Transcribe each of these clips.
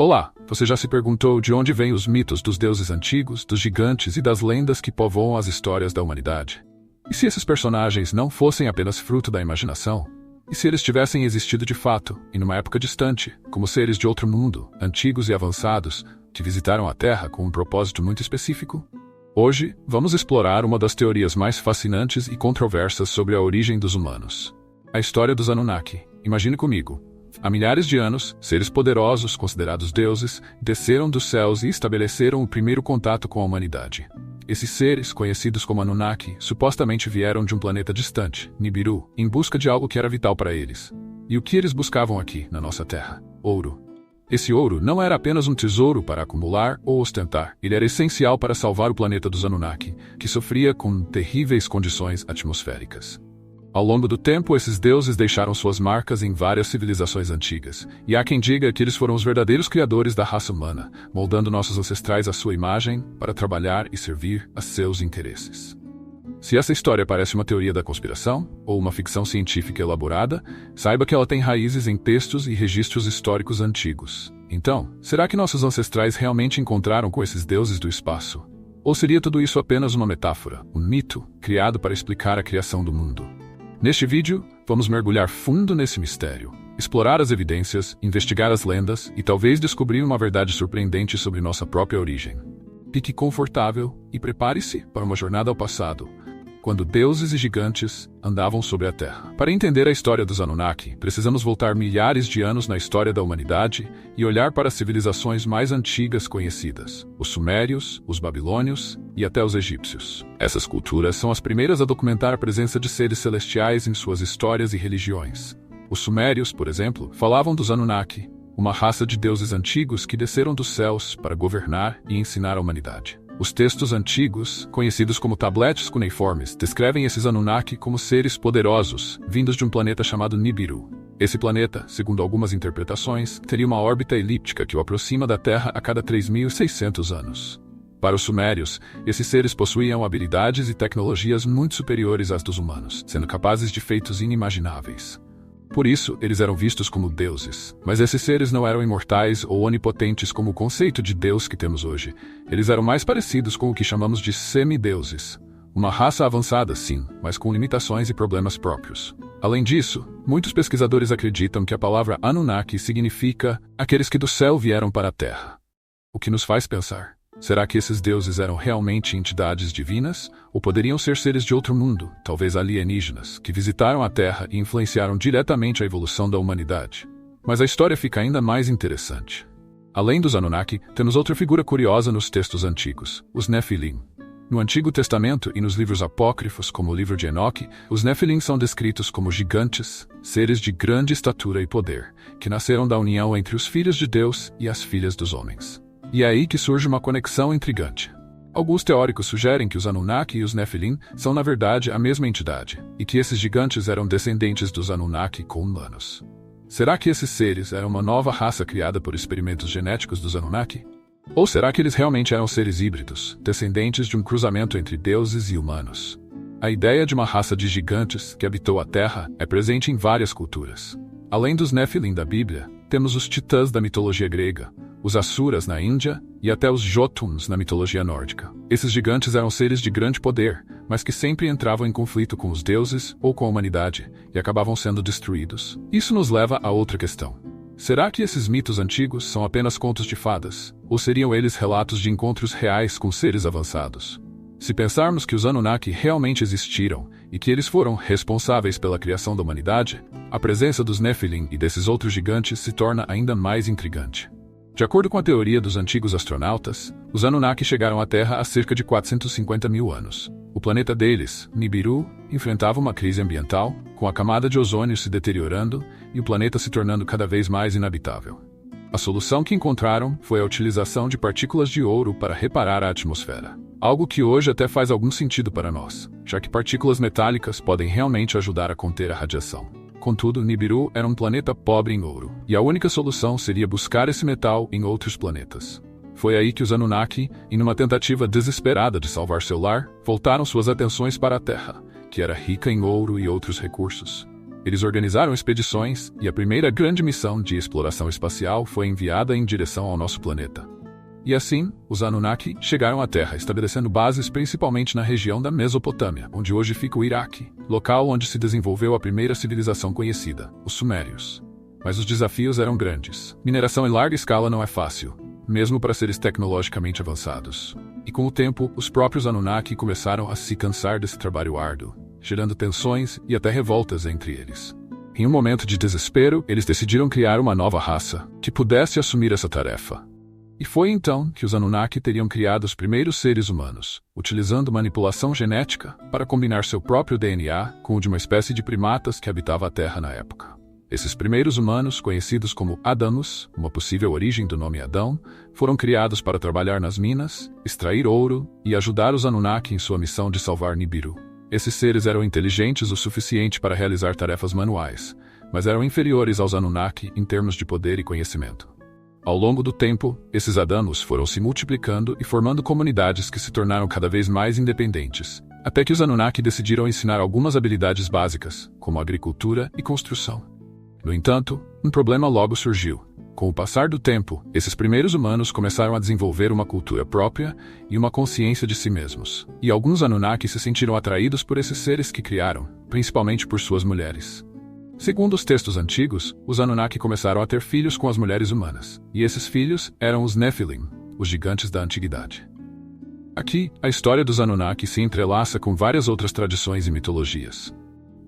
Olá, você já se perguntou de onde vêm os mitos dos deuses antigos, dos gigantes e das lendas que povoam as histórias da humanidade? E se esses personagens não fossem apenas fruto da imaginação? E se eles tivessem existido de fato, e numa época distante, como seres de outro mundo, antigos e avançados, que visitaram a Terra com um propósito muito específico? Hoje, vamos explorar uma das teorias mais fascinantes e controversas sobre a origem dos humanos. A história dos Anunnaki. Imagine comigo. Há milhares de anos, seres poderosos, considerados deuses, desceram dos céus e estabeleceram o primeiro contato com a humanidade. Esses seres, conhecidos como Anunnaki, supostamente vieram de um planeta distante, Nibiru, em busca de algo que era vital para eles. E o que eles buscavam aqui, na nossa Terra? Ouro. Esse ouro não era apenas um tesouro para acumular ou ostentar, ele era essencial para salvar o planeta dos Anunnaki, que sofria com terríveis condições atmosféricas. Ao longo do tempo, esses deuses deixaram suas marcas em várias civilizações antigas, e há quem diga que eles foram os verdadeiros criadores da raça humana, moldando nossos ancestrais à sua imagem para trabalhar e servir a seus interesses. Se essa história parece uma teoria da conspiração, ou uma ficção científica elaborada, saiba que ela tem raízes em textos e registros históricos antigos. Então, será que nossos ancestrais realmente encontraram com esses deuses do espaço? Ou seria tudo isso apenas uma metáfora, um mito, criado para explicar a criação do mundo? Neste vídeo, vamos mergulhar fundo nesse mistério, explorar as evidências, investigar as lendas e talvez descobrir uma verdade surpreendente sobre nossa própria origem. Fique confortável e prepare-se para uma jornada ao passado, quando deuses e gigantes andavam sobre a Terra. Para entender a história dos Anunnaki, precisamos voltar milhares de anos na história da humanidade e olhar para as civilizações mais antigas conhecidas, os Sumérios, os Babilônios e até os egípcios. Essas culturas são as primeiras a documentar a presença de seres celestiais em suas histórias e religiões. Os Sumérios, por exemplo, falavam dos Anunnaki, uma raça de deuses antigos que desceram dos céus para governar e ensinar a humanidade. Os textos antigos, conhecidos como tabletes cuneiformes, descrevem esses Anunnaki como seres poderosos, vindos de um planeta chamado Nibiru. Esse planeta, segundo algumas interpretações, teria uma órbita elíptica que o aproxima da Terra a cada 3.600 anos. Para os sumérios, esses seres possuíam habilidades e tecnologias muito superiores às dos humanos, sendo capazes de feitos inimagináveis. Por isso, eles eram vistos como deuses. Mas esses seres não eram imortais ou onipotentes como o conceito de Deus que temos hoje. Eles eram mais parecidos com o que chamamos de semideuses. Uma raça avançada, sim, mas com limitações e problemas próprios. Além disso, muitos pesquisadores acreditam que a palavra Anunnaki significa aqueles que do céu vieram para a Terra. O que nos faz pensar: será que esses deuses eram realmente entidades divinas? Ou poderiam ser seres de outro mundo, talvez alienígenas, que visitaram a Terra e influenciaram diretamente a evolução da humanidade? Mas a história fica ainda mais interessante. Além dos Anunnaki, temos outra figura curiosa nos textos antigos, os Nefilim. No Antigo Testamento e nos livros apócrifos, como o livro de Enoque, os Nefilim são descritos como gigantes, seres de grande estatura e poder, que nasceram da união entre os filhos de Deus e as filhas dos homens. E é aí que surge uma conexão intrigante. Alguns teóricos sugerem que os Anunnaki e os Nefilim são na verdade a mesma entidade, e que esses gigantes eram descendentes dos Anunnaki com humanos. Será que esses seres eram uma nova raça criada por experimentos genéticos dos Anunnaki? Ou será que eles realmente eram seres híbridos, descendentes de um cruzamento entre deuses e humanos? A ideia de uma raça de gigantes que habitou a Terra é presente em várias culturas. Além dos Nefilim da Bíblia, temos os titãs da mitologia grega, os Asuras na Índia e até os Jotuns na mitologia nórdica. Esses gigantes eram seres de grande poder, mas que sempre entravam em conflito com os deuses ou com a humanidade e acabavam sendo destruídos. Isso nos leva a outra questão. Será que esses mitos antigos são apenas contos de fadas, ou seriam eles relatos de encontros reais com seres avançados? Se pensarmos que os Anunnaki realmente existiram e que eles foram responsáveis pela criação da humanidade, a presença dos Nefilim e desses outros gigantes se torna ainda mais intrigante. De acordo com a teoria dos antigos astronautas, os Anunnaki chegaram à Terra há cerca de 450 mil anos. O planeta deles, Nibiru, enfrentava uma crise ambiental, com a camada de ozônio se deteriorando e o planeta se tornando cada vez mais inabitável. A solução que encontraram foi a utilização de partículas de ouro para reparar a atmosfera. Algo que hoje até faz algum sentido para nós, já que partículas metálicas podem realmente ajudar a conter a radiação. Contudo, Nibiru era um planeta pobre em ouro, e a única solução seria buscar esse metal em outros planetas. Foi aí que os Anunnaki, em uma tentativa desesperada de salvar seu lar, voltaram suas atenções para a Terra, que era rica em ouro e outros recursos. Eles organizaram expedições, e a primeira grande missão de exploração espacial foi enviada em direção ao nosso planeta. E assim, os Anunnaki chegaram à Terra, estabelecendo bases principalmente na região da Mesopotâmia, onde hoje fica o Iraque, local onde se desenvolveu a primeira civilização conhecida, os Sumérios. Mas os desafios eram grandes. Mineração em larga escala não é fácil, mesmo para seres tecnologicamente avançados. E com o tempo, os próprios Anunnaki começaram a se cansar desse trabalho árduo, gerando tensões e até revoltas entre eles. Em um momento de desespero, eles decidiram criar uma nova raça que pudesse assumir essa tarefa. E foi então que os Anunnaki teriam criado os primeiros seres humanos, utilizando manipulação genética para combinar seu próprio DNA com o de uma espécie de primatas que habitava a Terra na época. Esses primeiros humanos, conhecidos como Adamus, uma possível origem do nome Adão, foram criados para trabalhar nas minas, extrair ouro e ajudar os Anunnaki em sua missão de salvar Nibiru. Esses seres eram inteligentes o suficiente para realizar tarefas manuais, mas eram inferiores aos Anunnaki em termos de poder e conhecimento. Ao longo do tempo, esses Adamus foram se multiplicando e formando comunidades que se tornaram cada vez mais independentes, até que os Anunnaki decidiram ensinar algumas habilidades básicas, como agricultura e construção. No entanto, um problema logo surgiu. Com o passar do tempo, esses primeiros humanos começaram a desenvolver uma cultura própria e uma consciência de si mesmos. E alguns Anunnaki se sentiram atraídos por esses seres que criaram, principalmente por suas mulheres. Segundo os textos antigos, os Anunnaki começaram a ter filhos com as mulheres humanas, e esses filhos eram os Nephilim, os gigantes da antiguidade. Aqui, a história dos Anunnaki se entrelaça com várias outras tradições e mitologias.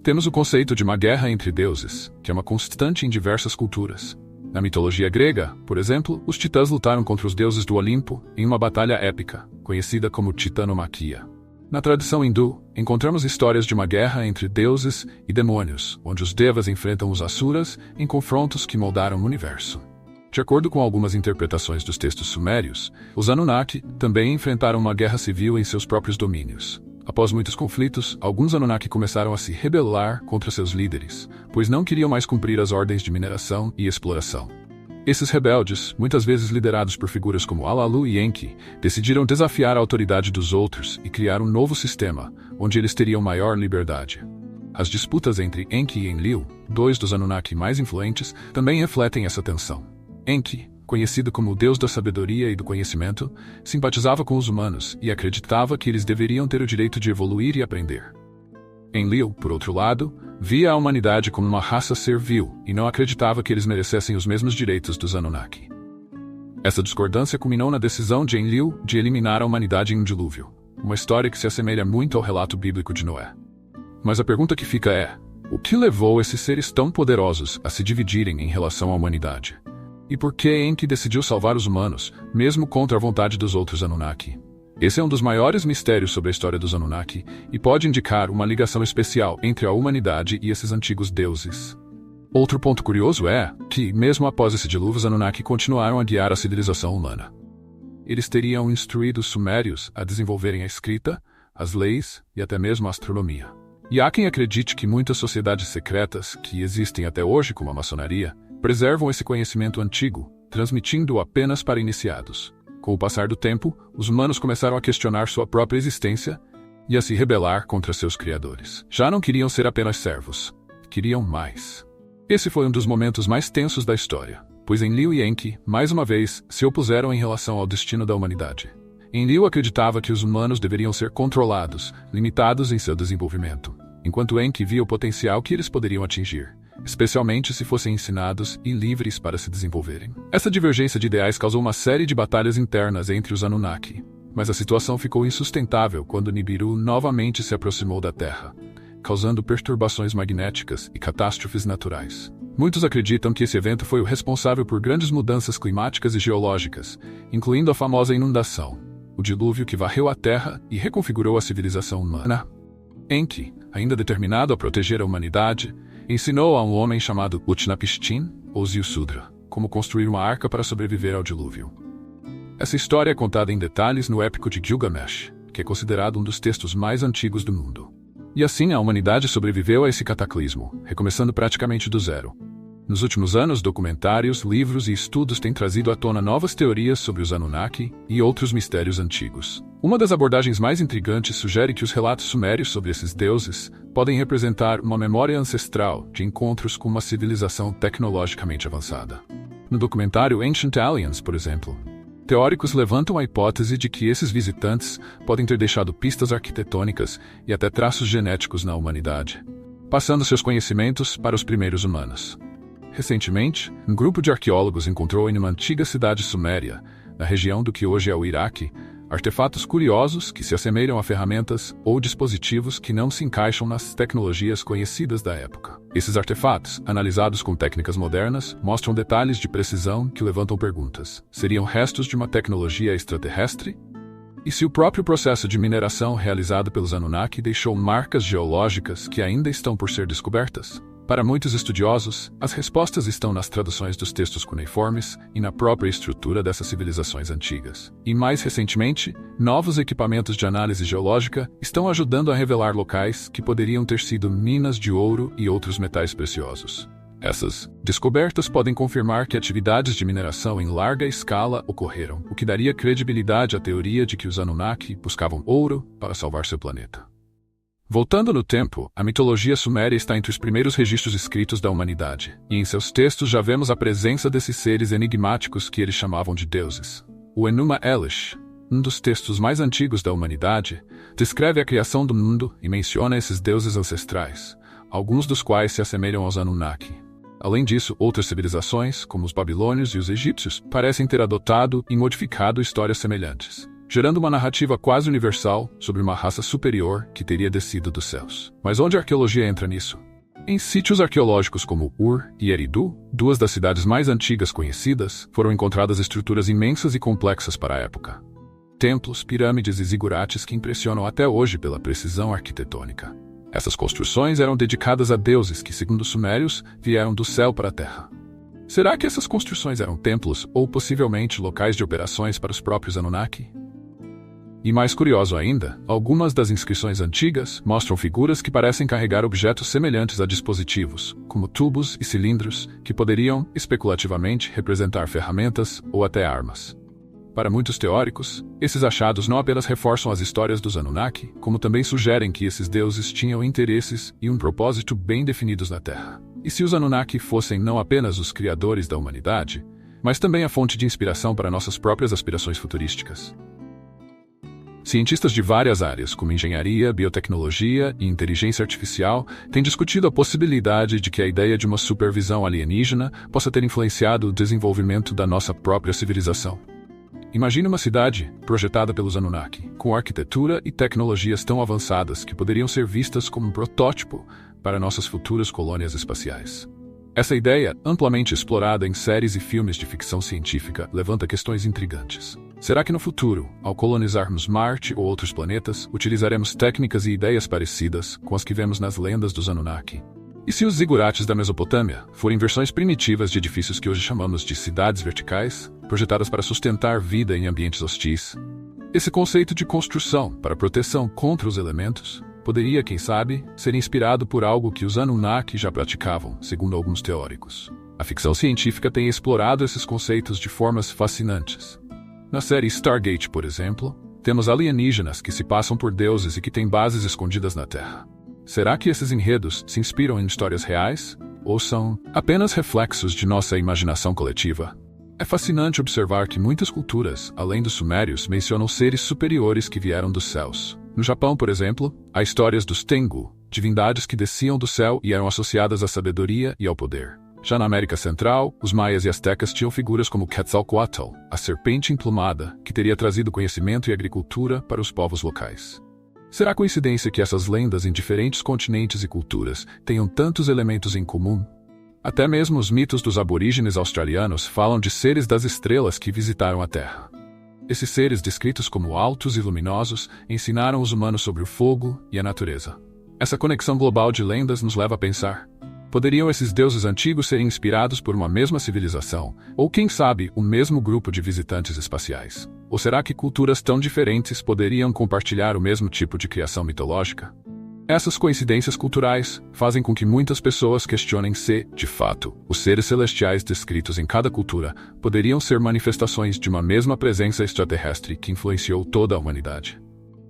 Temos o conceito de uma guerra entre deuses, que é uma constante em diversas culturas. Na mitologia grega, por exemplo, os titãs lutaram contra os deuses do Olimpo em uma batalha épica, conhecida como Titanomaquia. Na tradição hindu, encontramos histórias de uma guerra entre deuses e demônios, onde os devas enfrentam os asuras em confrontos que moldaram o universo. De acordo com algumas interpretações dos textos sumérios, os Anunnaki também enfrentaram uma guerra civil em seus próprios domínios. Após muitos conflitos, alguns Anunnaki começaram a se rebelar contra seus líderes, pois não queriam mais cumprir as ordens de mineração e exploração. Esses rebeldes, muitas vezes liderados por figuras como Alalu e Enki, decidiram desafiar a autoridade dos outros e criar um novo sistema, onde eles teriam maior liberdade. As disputas entre Enki e Enlil, dois dos Anunnaki mais influentes, também refletem essa tensão. Enki, conhecido como o deus da sabedoria e do conhecimento, simpatizava com os humanos e acreditava que eles deveriam ter o direito de evoluir e aprender. Enlil, por outro lado, via a humanidade como uma raça servil e não acreditava que eles merecessem os mesmos direitos dos Anunnaki. Essa discordância culminou na decisão de Enlil de eliminar a humanidade em um dilúvio, uma história que se assemelha muito ao relato bíblico de Noé. Mas a pergunta que fica é: o que levou esses seres tão poderosos a se dividirem em relação à humanidade? E por que Enki decidiu salvar os humanos, mesmo contra a vontade dos outros Anunnaki? Esse é um dos maiores mistérios sobre a história dos Anunnaki e pode indicar uma ligação especial entre a humanidade e esses antigos deuses. Outro ponto curioso é que, mesmo após esse dilúvio, os Anunnaki continuaram a guiar a civilização humana. Eles teriam instruído os sumérios a desenvolverem a escrita, as leis e até mesmo a astronomia. E há quem acredite que muitas sociedades secretas, que existem até hoje como a maçonaria, preservam esse conhecimento antigo, transmitindo-o apenas para iniciados. Com o passar do tempo, os humanos começaram a questionar sua própria existência e a se rebelar contra seus criadores. Já não queriam ser apenas servos, queriam mais. Esse foi um dos momentos mais tensos da história, pois Enlil e Enki, mais uma vez, se opuseram em relação ao destino da humanidade. Enlil acreditava que os humanos deveriam ser controlados, limitados em seu desenvolvimento, enquanto Enki via o potencial que eles poderiam atingir, especialmente se fossem ensinados e livres para se desenvolverem. Essa divergência de ideais causou uma série de batalhas internas entre os Anunnaki, mas a situação ficou insustentável quando Nibiru novamente se aproximou da Terra, causando perturbações magnéticas e catástrofes naturais. Muitos acreditam que esse evento foi o responsável por grandes mudanças climáticas e geológicas, incluindo a famosa inundação, o dilúvio que varreu a Terra e reconfigurou a civilização humana. Enki, ainda determinado a proteger a humanidade, ensinou a um homem chamado Utnapishtim, ou Ziusudra, como construir uma arca para sobreviver ao dilúvio. Essa história é contada em detalhes no épico de Gilgamesh, que é considerado um dos textos mais antigos do mundo. E assim a humanidade sobreviveu a esse cataclismo, recomeçando praticamente do zero. Nos últimos anos, documentários, livros e estudos têm trazido à tona novas teorias sobre os Anunnaki e outros mistérios antigos. Uma das abordagens mais intrigantes sugere que os relatos sumérios sobre esses deuses podem representar uma memória ancestral de encontros com uma civilização tecnologicamente avançada. No documentário Ancient Aliens, por exemplo, teóricos levantam a hipótese de que esses visitantes podem ter deixado pistas arquitetônicas e até traços genéticos na humanidade, passando seus conhecimentos para os primeiros humanos. Recentemente, um grupo de arqueólogos encontrou em uma antiga cidade suméria, na região do que hoje é o Iraque, artefatos curiosos que se assemelham a ferramentas ou dispositivos que não se encaixam nas tecnologias conhecidas da época. Esses artefatos, analisados com técnicas modernas, mostram detalhes de precisão que levantam perguntas. Seriam restos de uma tecnologia extraterrestre? E se o próprio processo de mineração realizado pelos Anunnaki deixou marcas geológicas que ainda estão por ser descobertas? Para muitos estudiosos, as respostas estão nas traduções dos textos cuneiformes e na própria estrutura dessas civilizações antigas. E mais recentemente, novos equipamentos de análise geológica estão ajudando a revelar locais que poderiam ter sido minas de ouro e outros metais preciosos. Essas descobertas podem confirmar que atividades de mineração em larga escala ocorreram, o que daria credibilidade à teoria de que os Anunnaki buscavam ouro para salvar seu planeta. Voltando no tempo, a mitologia suméria está entre os primeiros registros escritos da humanidade, e em seus textos já vemos a presença desses seres enigmáticos que eles chamavam de deuses. O Enuma Elish, um dos textos mais antigos da humanidade, descreve a criação do mundo e menciona esses deuses ancestrais, alguns dos quais se assemelham aos Anunnaki. Além disso, outras civilizações, como os babilônios e os egípcios, parecem ter adotado e modificado histórias semelhantes, gerando uma narrativa quase universal sobre uma raça superior que teria descido dos céus. Mas onde a arqueologia entra nisso? Em sítios arqueológicos como Ur e Eridu, duas das cidades mais antigas conhecidas, foram encontradas estruturas imensas e complexas para a época. Templos, pirâmides e zigurates que impressionam até hoje pela precisão arquitetônica. Essas construções eram dedicadas a deuses que, segundo os sumérios, vieram do céu para a terra. Será que essas construções eram templos ou possivelmente locais de operações para os próprios Anunnaki? E mais curioso ainda, algumas das inscrições antigas mostram figuras que parecem carregar objetos semelhantes a dispositivos, como tubos e cilindros, que poderiam, especulativamente, representar ferramentas ou até armas. Para muitos teóricos, esses achados não apenas reforçam as histórias dos Anunnaki, como também sugerem que esses deuses tinham interesses e um propósito bem definidos na Terra. E se os Anunnaki fossem não apenas os criadores da humanidade, mas também a fonte de inspiração para nossas próprias aspirações futurísticas? Cientistas de várias áreas, como engenharia, biotecnologia e inteligência artificial, têm discutido a possibilidade de que a ideia de uma supervisão alienígena possa ter influenciado o desenvolvimento da nossa própria civilização. Imagine uma cidade, projetada pelos Anunnaki, com arquitetura e tecnologias tão avançadas que poderiam ser vistas como um protótipo para nossas futuras colônias espaciais. Essa ideia, amplamente explorada em séries e filmes de ficção científica, levanta questões intrigantes. Será que no futuro, ao colonizarmos Marte ou outros planetas, utilizaremos técnicas e ideias parecidas com as que vemos nas lendas dos Anunnaki? E se os zigurates da Mesopotâmia forem versões primitivas de edifícios que hoje chamamos de cidades verticais, projetadas para sustentar vida em ambientes hostis? Esse conceito de construção para proteção contra os elementos poderia, quem sabe, ser inspirado por algo que os Anunnaki já praticavam, segundo alguns teóricos. A ficção científica tem explorado esses conceitos de formas fascinantes. Na série Stargate, por exemplo, temos alienígenas que se passam por deuses e que têm bases escondidas na Terra. Será que esses enredos se inspiram em histórias reais? Ou são apenas reflexos de nossa imaginação coletiva? É fascinante observar que muitas culturas, além dos sumérios, mencionam seres superiores que vieram dos céus. No Japão, por exemplo, há histórias dos Tengu, divindades que desciam do céu e eram associadas à sabedoria e ao poder. Já na América Central, os maias e aztecas tinham figuras como Quetzalcoatl, a serpente emplumada, que teria trazido conhecimento e agricultura para os povos locais. Será coincidência que essas lendas em diferentes continentes e culturas tenham tantos elementos em comum? Até mesmo os mitos dos aborígenes australianos falam de seres das estrelas que visitaram a Terra. Esses seres, descritos como altos e luminosos, ensinaram os humanos sobre o fogo e a natureza. Essa conexão global de lendas nos leva a pensar: poderiam esses deuses antigos serem inspirados por uma mesma civilização, ou quem sabe, o mesmo grupo de visitantes espaciais? Ou será que culturas tão diferentes poderiam compartilhar o mesmo tipo de criação mitológica? Essas coincidências culturais fazem com que muitas pessoas questionem se, de fato, os seres celestiais descritos em cada cultura poderiam ser manifestações de uma mesma presença extraterrestre que influenciou toda a humanidade.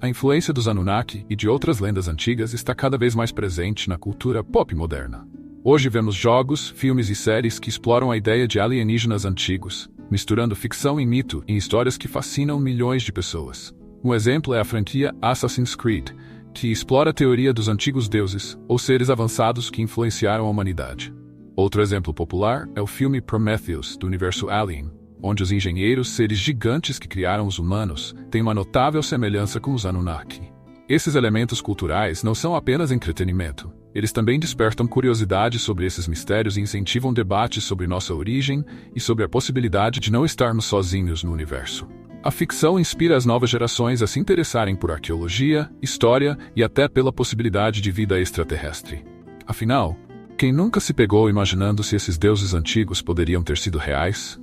A influência dos Anunnaki e de outras lendas antigas está cada vez mais presente na cultura pop moderna. Hoje vemos jogos, filmes e séries que exploram a ideia de alienígenas antigos, misturando ficção e mito em histórias que fascinam milhões de pessoas. Um exemplo é a franquia Assassin's Creed, que explora a teoria dos antigos deuses, ou seres avançados que influenciaram a humanidade. Outro exemplo popular é o filme Prometheus, do universo Alien, onde os engenheiros, seres gigantes que criaram os humanos, têm uma notável semelhança com os Anunnaki. Esses elementos culturais não são apenas entretenimento. Eles também despertam curiosidade sobre esses mistérios e incentivam debates sobre nossa origem e sobre a possibilidade de não estarmos sozinhos no universo. A ficção inspira as novas gerações a se interessarem por arqueologia, história e até pela possibilidade de vida extraterrestre. Afinal, quem nunca se pegou imaginando se esses deuses antigos poderiam ter sido reais?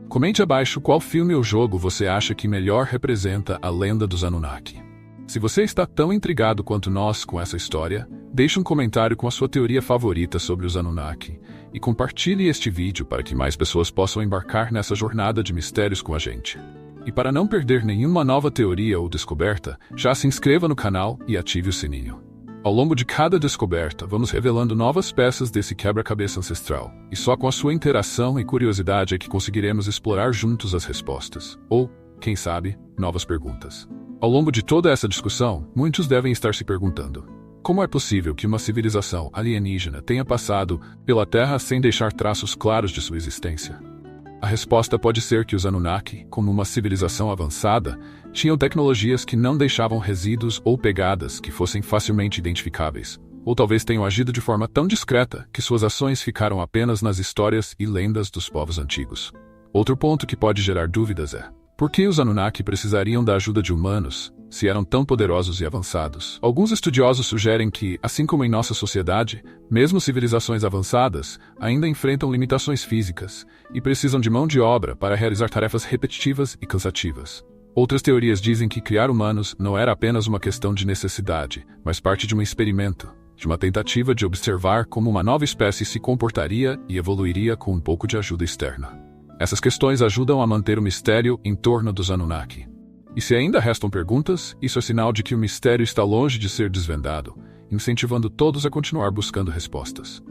Comente abaixo qual filme ou jogo você acha que melhor representa a lenda dos Anunnaki. Se você está tão intrigado quanto nós com essa história, deixe um comentário com a sua teoria favorita sobre os Anunnaki e compartilhe este vídeo para que mais pessoas possam embarcar nessa jornada de mistérios com a gente. E para não perder nenhuma nova teoria ou descoberta, já se inscreva no canal e ative o sininho. Ao longo de cada descoberta, vamos revelando novas peças desse quebra-cabeça ancestral, e só com a sua interação e curiosidade é que conseguiremos explorar juntos as respostas, ou, quem sabe, novas perguntas. Ao longo de toda essa discussão, muitos devem estar se perguntando: como é possível que uma civilização alienígena tenha passado pela Terra sem deixar traços claros de sua existência? A resposta pode ser que os Anunnaki, como uma civilização avançada, tinham tecnologias que não deixavam resíduos ou pegadas que fossem facilmente identificáveis, ou talvez tenham agido de forma tão discreta que suas ações ficaram apenas nas histórias e lendas dos povos antigos. Outro ponto que pode gerar dúvidas é: por que os Anunnaki precisariam da ajuda de humanos, se eram tão poderosos e avançados? Alguns estudiosos sugerem que, assim como em nossa sociedade, mesmo civilizações avançadas ainda enfrentam limitações físicas e precisam de mão de obra para realizar tarefas repetitivas e cansativas. Outras teorias dizem que criar humanos não era apenas uma questão de necessidade, mas parte de um experimento, de uma tentativa de observar como uma nova espécie se comportaria e evoluiria com um pouco de ajuda externa. Essas questões ajudam a manter o mistério em torno dos Anunnaki. E se ainda restam perguntas, isso é sinal de que o mistério está longe de ser desvendado, incentivando todos a continuar buscando respostas.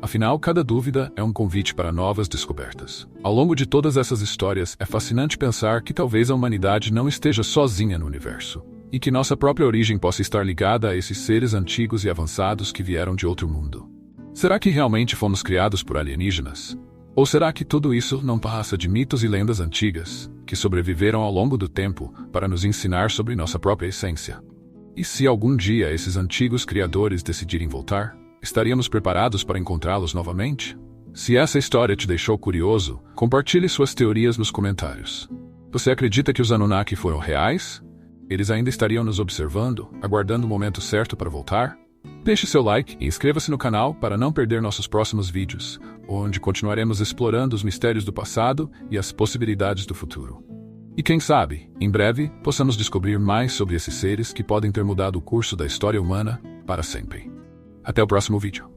Afinal, cada dúvida é um convite para novas descobertas. Ao longo de todas essas histórias, é fascinante pensar que talvez a humanidade não esteja sozinha no universo, e que nossa própria origem possa estar ligada a esses seres antigos e avançados que vieram de outro mundo. Será que realmente fomos criados por alienígenas? Ou será que tudo isso não passa de mitos e lendas antigas, que sobreviveram ao longo do tempo para nos ensinar sobre nossa própria essência? E se algum dia esses antigos criadores decidirem voltar, estaríamos preparados para encontrá-los novamente? Se essa história te deixou curioso, compartilhe suas teorias nos comentários. Você acredita que os Anunnaki foram reais? Eles ainda estariam nos observando, aguardando o momento certo para voltar? Deixe seu like e inscreva-se no canal para não perder nossos próximos vídeos, onde continuaremos explorando os mistérios do passado e as possibilidades do futuro. E quem sabe, em breve, possamos descobrir mais sobre esses seres que podem ter mudado o curso da história humana para sempre. Até o próximo vídeo.